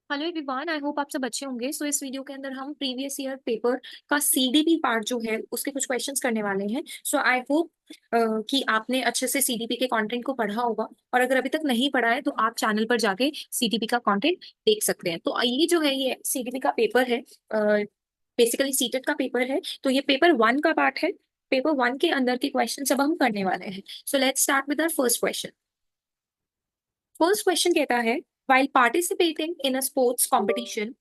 Hello everyone, I hope आप सब अच्छे होंगे। सो इस वीडियो के अंदर हम प्रीवियस ईयर पेपर का सीडीपी पार्ट जो है उसके कुछ क्वेश्चंस करने वाले हैं। सो आई होप कि आपने अच्छे से सीडीपी के कंटेंट को पढ़ा होगा, और अगर अभी तक नहीं पढ़ा है तो आप चैनल पर जाके सीडीपी का कंटेंट देख सकते हैं। तो ये जो है ये सीडीपी का पेपर है, बेसिकली सीटेट का पेपर है। तो ये पेपर वन का पार्ट है। पेपर वन के अंदर के क्वेश्चन सब हम करने वाले हैं। So let's start with our first question. First question कहता है, while participating in a sports competition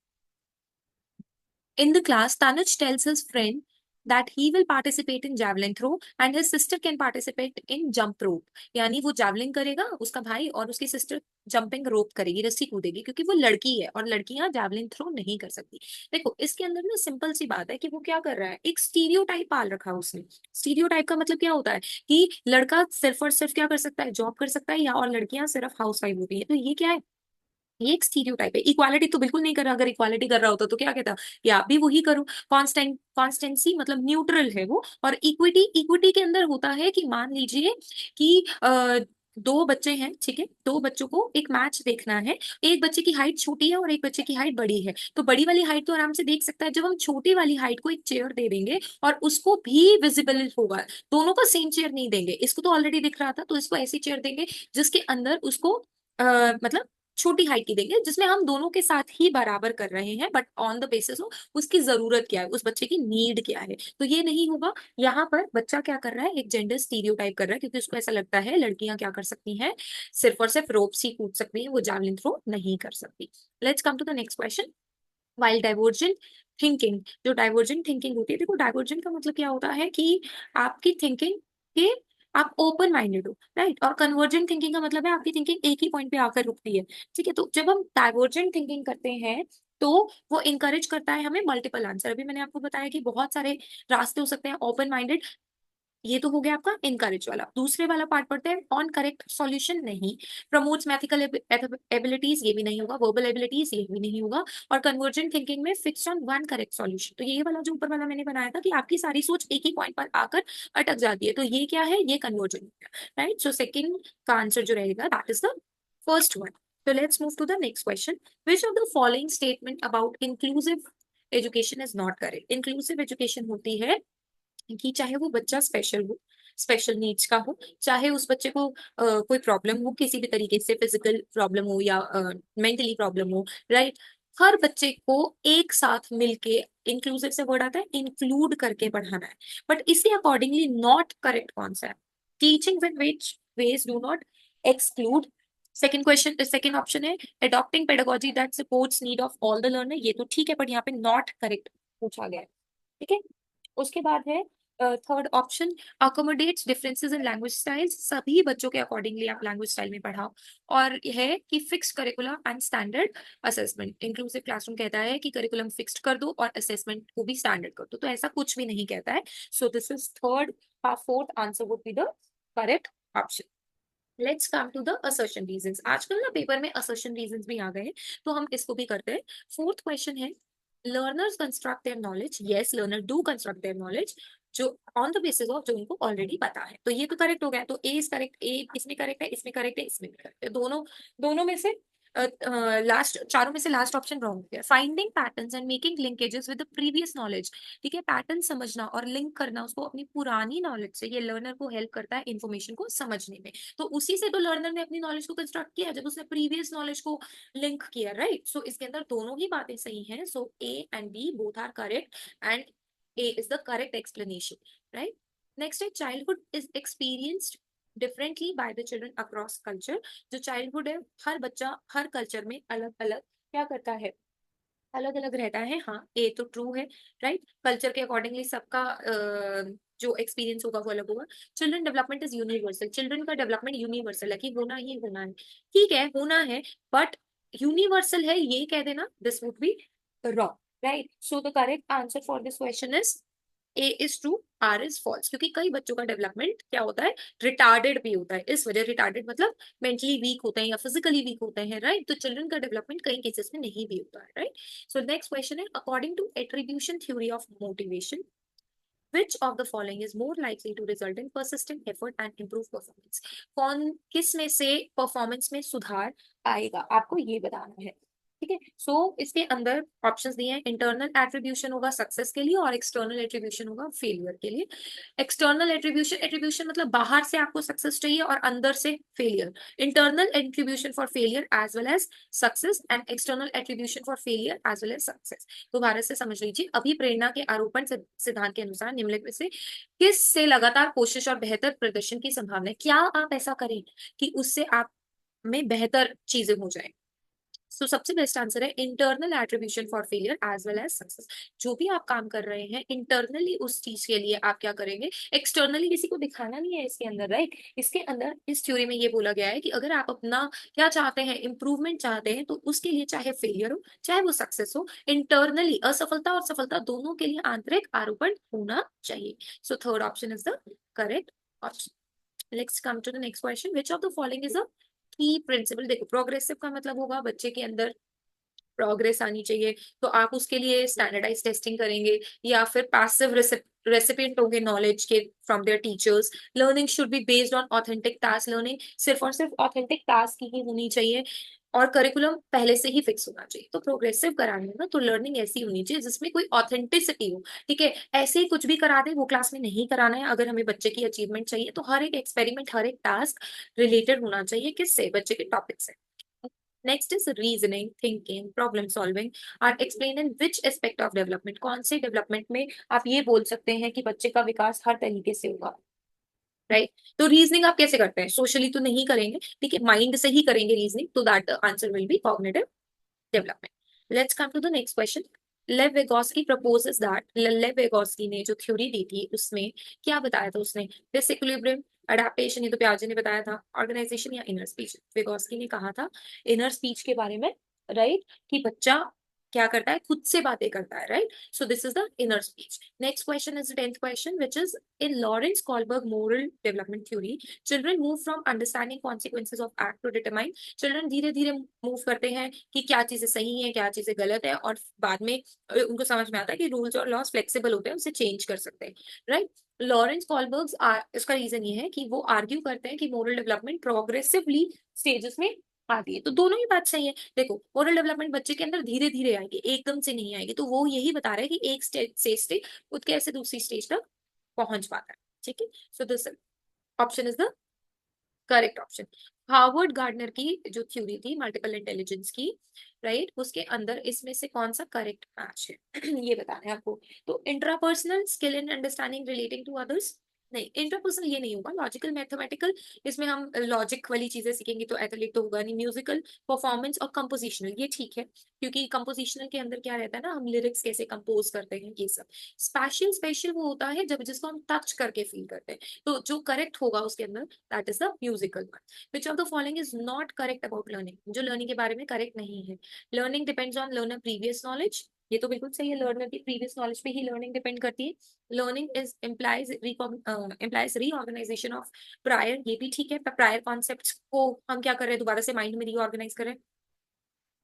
in the class, Tanuj tells his friend that he will participate in javelin throw and his sister can participate in jump rope. यानी वो javelin करेगा उसका भाई, और उसकी sister jumping रोप करेगी, रस्सी कूदेगी, क्योंकि वो लड़की है और लड़कियां javelin थ्रो नहीं कर सकती। देखो इसके अंदर ना सिंपल सी बात है कि वो क्या कर रहा है, एक स्टीरियोटाइप पाल रखा है उसने। स्टीरियोटाइप का मतलब क्या होता है कि लड़का सिर्फ और सिर्फ क्या कर सकता है, जॉब कर सकता है, या और लड़कियां सिर्फ हाउस वाइफ होती है। तो ये क्या है, ये एक स्टीरियोटाइप है। इक्वालिटी तो बिल्कुल नहीं कर रहा। अगर इक्वालिटी कर रहा होता तो क्या कहता, या आप भी वही करो। कॉन्स्टेंसी मतलब न्यूट्रल है वो। और इक्विटी, इक्विटी के अंदर होता है कि मान लीजिए कि दो बच्चे हैं, ठीक है, दो बच्चों को एक मैच देखना है। एक बच्चे की हाइट छोटी है और एक बच्चे की हाइट बड़ी है, तो बड़ी वाली हाइट तो आराम से देख सकता है। जब हम छोटी वाली हाइट को एक चेयर दे देंगे और उसको भी विजिबल होगा, दोनों को सेम चेयर नहीं देंगे, इसको तो ऑलरेडी दिख रहा था, तो इसको ऐसी चेयर देंगे जिसके अंदर उसको मतलब छोटी हाइट की देंगे, जिसमें हम दोनों के साथ ही बराबर कर रहे हैं, but on the basis of उसकी जरूरत क्या है, उस बच्चे की नीड क्या है। तो ये नहीं होगा। यहाँ पर बच्चा क्या कर रहा है, एक जेंडर स्टीरियोटाइप कर रहा है, क्योंकि उसको ऐसा लगता है लड़कियां क्या कर सकती हैं, सिर्फ और सिर्फ रोप ही कूद सकती हैं, वो जावलिन थ्रो नहीं कर सकती। Let's come to the next question. While divergent thinking, जो डाइवर्जेंट थिंकिंग होती है, देखो डाइवर्जेंट का मतलब क्या होता है कि आपकी थिंकिंग के आप ओपन माइंडेड हो, राइट। और कन्वर्जेंट थिंकिंग का मतलब है आपकी थिंकिंग एक ही पॉइंट पे आकर रुकती है, ठीक है। तो जब हम डाइवर्जेंट थिंकिंग करते हैं तो वो इंकरेज करता है हमें मल्टीपल आंसर। अभी मैंने आपको बताया कि बहुत सारे रास्ते हो सकते हैं। ओपन माइंडेड, ये तो हो गया आपका इनकरेज वाला। दूसरे वाला पार्ट पढ़ते हैं, ऑन करेक्ट सॉल्यूशन नहीं। प्रमोट्स मैथिकल एबिलिटीज, ये भी नहीं होगा। वर्बल एबिलिटीज, ये भी नहीं होगा। और कन्वर्जेंट थिंकिंग में fix on one correct solution, तो ये वाला जो ऊपर वाला मैंने बनाया था कि आपकी सारी सोच एक ही पॉइंट पर आकर अटक जाती है, तो ये क्या है, ये कन्वर्जेंट, राइट। सो सेकंड का आंसर जो रहेगा that is the first one. So let's move to the next question. Which of the following statement about inclusive education is not correct? Inclusive education होती है कि चाहे वो बच्चा स्पेशल हो, स्पेशल नीड्स का हो, चाहे उस बच्चे को कोई प्रॉब्लम हो, किसी भी तरीके से फिजिकल प्रॉब्लम हो या मेंटली प्रॉब्लम हो, राइट। हर बच्चे को एक साथ मिलके, इंक्लूसिव से वर्ड आता है, इंक्लूड करके पढ़ाना है। बट इसके अकॉर्डिंगली नॉट करेक्ट कौन सा है, teaching with which ways do not exclude. Second question, second option है adopting pedagogy that supports need of all the learner, ये तो ठीक है, बट यहाँ पे नॉट करेक्ट पूछा गया है, ठीक है। उसके बाद है third option, accommodates differences in language styles, सभी बच्चों के अकॉर्डिंगली आप लैंग्वेज स्टाइल में पढ़ाओ। और यह है कि fix curriculum and standard assessment, inclusive classroom कहता है कि करिकुलम फिक्स्ड कर दो और असेसमेंट को भी स्टैंडर्ड कर दो, तो ऐसा कुछ भी नहीं कहता है। So this is third, fourth answer would be the correct option. Let's come to the assertion reasons. आजकल ना पेपर में असर्शन रीजंस भी आ गए हैं, तो हम इसको भी करते हैं। फोर्थ क्वेश्चन है, learners construct their knowledge, yes learner do construct their knowledge जो ऑन द बेसिस ऑफ जो उनको ऑलरेडी पता है, तो ये तो करेक्ट हो गया। तो ए इज करेक्ट, ए इसमें करेक्ट है, इसमें करेक्ट है, इसमें भी करेक्ट है, दोनों दोनों में से लास्ट, चारों में से लास्ट ऑप्शन रॉन्ग हो गया। Finding patterns and making linkages with the previous knowledge, ठीक है, पैटर्न समझना और लिंक करना उसको अपनी पुरानी नॉलेज से, ये लर्नर को हेल्प करता है इन्फॉर्मेशन को समझने में। तो उसी से तो लर्नर ने अपनी नॉलेज को कंस्ट्रक्ट किया, जब उसने प्रीवियस नॉलेज को लिंक किया, राइट। सो इसके अंदर दोनों ही बातें सही हैं। So A and B both are correct and A is the correct explanation, right. Next है, childhood is experienced differently by the children across culture. जो चाइल्डहुड है, हर बच्चा हर कल्चर में अलग अलग क्या करता है, अलग अलग रहता है। हाँ, ये तो ट्रू है, राइट। कल्चर के अकॉर्डिंगली सबका जो एक्सपीरियंस होगा वो अलग होगा। Children development is universal, children का डेवलपमेंट यूनिवर्सल है कि होना ही होना है, ठीक है होना है, बट यूनिवर्सल है ये कह देना, this would be wrong, right. So the correct answer for this question is A is true, R is false, क्योंकि कई बच्चों का डेवलपमेंट क्या होता है, रिटार्डेड भी होता है। इस वजह, रिटार्डेड मतलब मेंटली वीक होते हैं या फिजिकली वीक होते हैं, राइट। तो चिल्ड्रन का डेवलपमेंट कई केसेस में नहीं भी होता है, राइट। So next question है, according to attribution theory of motivation, which of the following is more likely to result in persistent effort and improve performance? कौन किस में से परफॉर्मेंस में सुधार आएगा, आपको ये बताना है। ठीक है। सो इसके अंदर ऑप्शंस दिए हैं, इंटरनल एट्रीब्यूशन होगा सक्सेस के लिए और एक्सटर्नल एट्रीब्यूशन होगा फेलियर के लिए। एक्सटर्नल एट्रीब्यूशन, एट्रीब्यूशन मतलब बाहर से आपको सक्सेस चाहिए और अंदर से failure. Internal attribution for failure as well as success and external attribution for failure as well as success. तो भारत से समझ लीजिए, अभी प्रेरणा के आरोपण सिद्धांत के अनुसार निम्नलिखित में से किस से लगातार कोशिश और बेहतर प्रदर्शन की संभावना है, क्या आप ऐसा करें कि उससे आप में बेहतर चीजें हो जाए। सो सबसे बेस्ट आंसर है internal attribution for failure as well as success. जो भी आप काम कर रहे हैं इंटरनली उस चीज के लिए आप क्या करेंगे, एक्सटर्नली किसी को दिखाना नहीं है इसके अंदर, राइट। इसके अंदर इस थ्योरी में ये बोला गया है कि अगर आप अपना क्या चाहते हैं, इंप्रूवमेंट चाहते हैं, तो उसके लिए चाहे फेलियर हो चाहे वो सक्सेस हो, इंटरनली असफलता और सफलता दोनों के लिए आंतरिक आरोपण होना चाहिए। So third option is the correct option. Let's come to the next question, which of the following is a key principle. देखो, प्रोग्रेसिव का मतलब होगा बच्चे के अंदर प्रोग्रेस आनी चाहिए, तो आप उसके लिए स्टैंडर्डाइज टेस्टिंग करेंगे या फिर पैसिव रेसिपिएंट होंगे नॉलेज के from there teachers. Learning should be based on authentic task, learning सिर्फ और सिर्फ ऑथेंटिक टास्क की ही होनी चाहिए और करिकुलम पहले से ही फिक्स होना चाहिए। तो प्रोग्रेसिव कराने में ना, तो लर्निंग ऐसी होनी चाहिए जिसमें कोई ऑथेंटिसिटी हो। ठीक है, ऐसे ही कुछ भी करा दे वो क्लास में नहीं कराना है। अगर हमें बच्चे की अचीवमेंट चाहिए तो हर एक एक्सपेरिमेंट, हर एक टास्क रिलेटेड होना चाहिए किससे, बच्चे के टॉपिक से। Next is reasoning, thinking, problem solving are explain in which aspect of development. कौन से डेवलपमेंट में आप ये बोल सकते हैं कि बच्चे का विकास हर तरीके से होगा, राइट। तो रीजनिंग आप कैसे करते हैं, सोशली तो नहीं करेंगे, ठीक है, माइंड से ही करेंगे रीजनिंग, तो that answer will be cognitive development. Let's come to the next question. Lev Vygotsky proposes that, लेव वेगोस्की ने जो थ्योरी दी थी उसमें क्या बताया था उसने, डिसइक्विलिब्रियम, अडेप्टेशन, ये तो प्याजे ने बताया था, ऑर्गेनाइजेशन या इनर स्पीच। वेगोस्की ने कहा था इनर स्पीच के बारे में, राइट, कि बच्चा क्या करता है, खुद से बातें करता है, right. So this is the inner speech. Next question is 10th question, which is in Lawrence Kohlberg moral development theory children move from understanding consequences of act to determine. Children धीरे धीरे मूव करते हैं कि क्या चीजें सही है क्या चीजें गलत है, और बाद में उनको समझ में आता है कि रूल्स और लॉस फ्लेक्सिबल होते हैं, उसे चेंज कर सकते हैं, राइट। लॉरेंस कॉलबर्ग्स इसका रीजन ये है कि वो आर्ग्यू करते हैं कि मोरल डेवलपमेंट प्रोग्रेसिवली स्टेजेस में आती है। तो दोनों ही बात सही है। देखो, मोरल डेवलपमेंट बच्चे के अंदर धीरे धीरे आएगी, एकदम से नहीं आएगी। तो वो यही बता रहा है कि एक स्टेज से स्टेज खुद कैसे दूसरी स्टेज तक पहुंच पाता है, ठीक है। So this option is the correct option. Harvard gardener की जो थ्योरी थी मल्टीपल इंटेलिजेंस की, राइट, उसके अंदर इसमें से कौन सा करेक्ट मैच है ये बताना है आपको। तो intrapersonal skill in understanding relating to others, नहीं, इंटरपर्सनल ये नहीं होगा। लॉजिकल मैथमेटिकल, इसमें हम लॉजिक वाली चीजें सीखेंगे, तो एथलेट तो होगा नहीं। म्यूजिकल, परफॉर्मेंस और कंपोजिशनल, ये ठीक है, क्योंकि कंपोजिशनल के अंदर क्या रहता है ना, हम लिरिक्स कैसे कंपोज करते हैं ये सब। स्पेशल, स्पेशल वो होता है जब जिसको हम टच करके फील करते हैं। तो जो करेक्ट होगा उसके अंदर, that is the musical one. Which of the following is not correct about learning, जो लर्निंग के बारे में करेक्ट नहीं है। Learning depends on learner previous knowledge, ये तो बिल्कुल सही है, लर्नर की प्रीवियस नॉलेज पे ही लर्निंग डिपेंड करती है। Learning is implies reorganisation of prior, ये भी ठीक है, प्रायर कॉन्सेप्ट्स को हम क्या कर रहे हैं, दोबारा से माइंड में रीऑर्गेनाइज करें।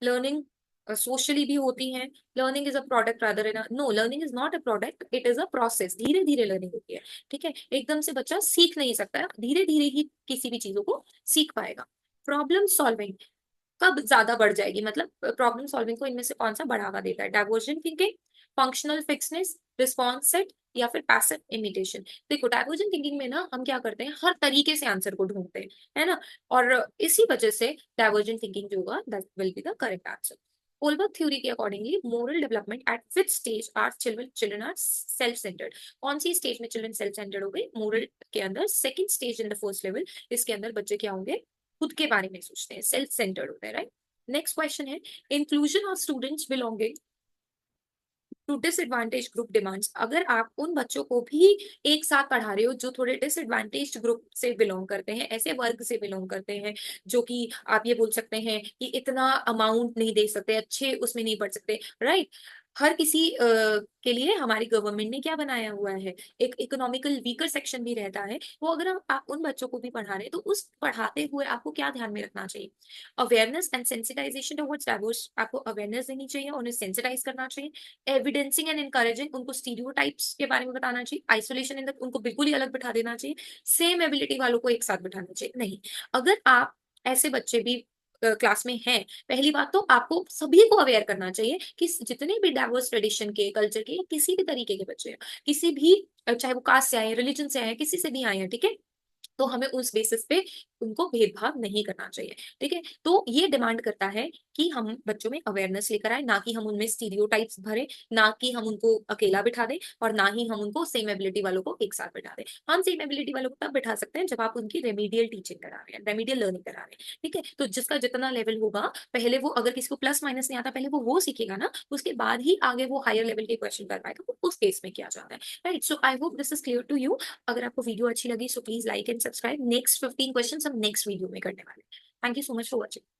लर्निंग सोशली भी होती है। Learning is a product rather in, no, learning is not a product, it is a process. धीरे धीरे लर्निंग होती है, ठीक है, एकदम से बच्चा सीख नहीं सकता है, धीरे धीरे ही किसी भी चीजों को सीख पाएगा। प्रॉब्लम सॉल्विंग कब ज्यादा बढ़ जाएगी, मतलब प्रॉब्लम सॉल्विंग को इनमें से कौन सा बढ़ावा देता है, divergent thinking, functional fixedness, response set या फिर पैसिव इमिटेशन। देखो, डाइवर्जेंट थिंकिंग में ना हम क्या करते हैं, हर तरीके से आंसर को ढूंढते हैं, है ना, और इसी वजह से डाइवर्जेंट थिंकिंग जो होगा that will be the correct answer. Kohlberg theory के accordingly moral development at which stage are children are self centred. कौन सी स्टेज में चिल्ड्रन सेल्फ सेंटर्ड हो गए, मोरल के अंदर second stage in the first level, इसके अंदर बच्चे क्या होंगे, खुद के बारे में सोचते हैं, सेल्फ सेंटर्ड होते हैं, राइट। नेक्स्ट क्वेश्चन है, inclusion of students belonging to disadvantage group demands. अगर आप उन बच्चों को भी एक साथ पढ़ा रहे हो जो थोड़े डिसएडवांटेज ग्रुप से बिलोंग करते हैं, ऐसे वर्ग से बिलोंग करते हैं जो कि आप ये बोल सकते हैं कि इतना अमाउंट नहीं दे सकते, अच्छे उसमें नहीं पढ़ सकते, राइट। हर किसी के लिए हमारी गवर्नमेंट ने क्या बनाया हुआ है, एक इकोनॉमिकल वीकर सेक्शन भी रहता है। वो अगर आप उन बच्चों को भी पढ़ा रहे हैं तो उस पढ़ाते हुए आपको क्या ध्यान में रखना चाहिए, awareness and sensitisation towards diverse, आपको अवेयरनेस देनी चाहिए, उन्हें सेंसिटाइज करना चाहिए। एविडेंसिंग एंड इनकरेजिंग, उनको स्टीरियोटाइप्स के बारे में बताना चाहिए। आइसोलेशन इन द, उनको बिल्कुल ही अलग बिठा देना चाहिए। सेम एबिलिटी वालों को एक साथ बिठाना चाहिए नहीं। अगर आप ऐसे बच्चे भी क्लास में हैं, पहली बात तो आपको सभी को अवेयर करना चाहिए कि जितने भी डाइवर्स ट्रेडिशन के, कल्चर के, या किसी भी तरीके के बच्चे हैं, किसी भी चाहे वो कास्ट से आए, रिलीजन से आए, किसी से भी आए हैं, ठीक है, तो हमें उस बेसिस पे उनको भेदभाव नहीं करना चाहिए। ठीक है, तो ये डिमांड करता है कि हम बच्चों में अवेयरनेस लेकर आए, ना कि हम उनमें स्टीरियोटाइप्स भरे, ना कि हम उनको अकेला बिठा दें, और ना ही हम उनको सेम एबिलिटी वालों को एक साथ बिठा दें। हम सेम एबिलिटी वालों को तब बिठा सकते हैं जब आप उनकी रेमेडियल टीचिंग करा रहे हैं, रेमेडियल लर्निंग करा रहे हैं। ठीक है, तो जिसका जितना लेवल होगा, पहले वो, अगर किसी को प्लस माइनस नहीं आता, पहले वो सीखेगा ना, उसके बाद ही आगे वो हायर लेवल के क्वेश्चन कर पाएगा, तो उस केस में किया जाता है। Right, so I hope this is clear to you. अगर आपको वीडियो अच्छी लगी so please like and subscribe. Next 15 question हम नेक्स्ट वीडियो में करने वाले हैं। Thank you so much for watching.